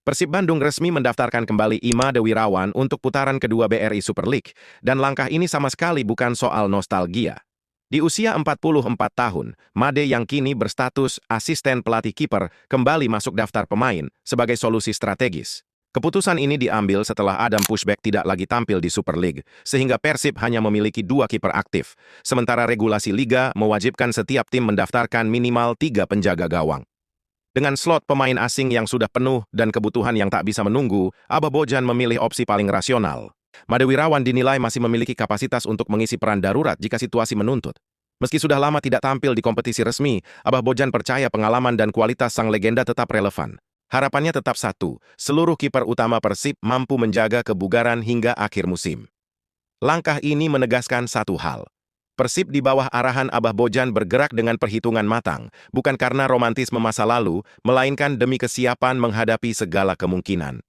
Persib Bandung resmi mendaftarkan kembali Imade Wirawan untuk putaran kedua BRI Super League, dan langkah ini sama sekali bukan soal nostalgia. Di usia 44 tahun, Made yang kini berstatus asisten pelatih kiper kembali masuk daftar pemain sebagai solusi strategis. Keputusan ini diambil setelah Adam Pushback tidak lagi tampil di Super League, sehingga Persib hanya memiliki 2 kiper aktif, sementara regulasi Liga mewajibkan setiap tim mendaftarkan minimal 3 penjaga gawang. Dengan slot pemain asing yang sudah penuh dan kebutuhan yang tak bisa menunggu, Abah Bojan memilih opsi paling rasional. Made Wirawan dinilai masih memiliki kapasitas untuk mengisi peran darurat jika situasi menuntut. Meski sudah lama tidak tampil di kompetisi resmi, Abah Bojan percaya pengalaman dan kualitas sang legenda tetap relevan. Harapannya tetap satu, seluruh kiper utama Persib mampu menjaga kebugaran hingga akhir musim. Langkah ini menegaskan satu hal. Persib di bawah arahan Abah Bojan bergerak dengan perhitungan matang, bukan karena romantisme masa lalu, melainkan demi kesiapan menghadapi segala kemungkinan.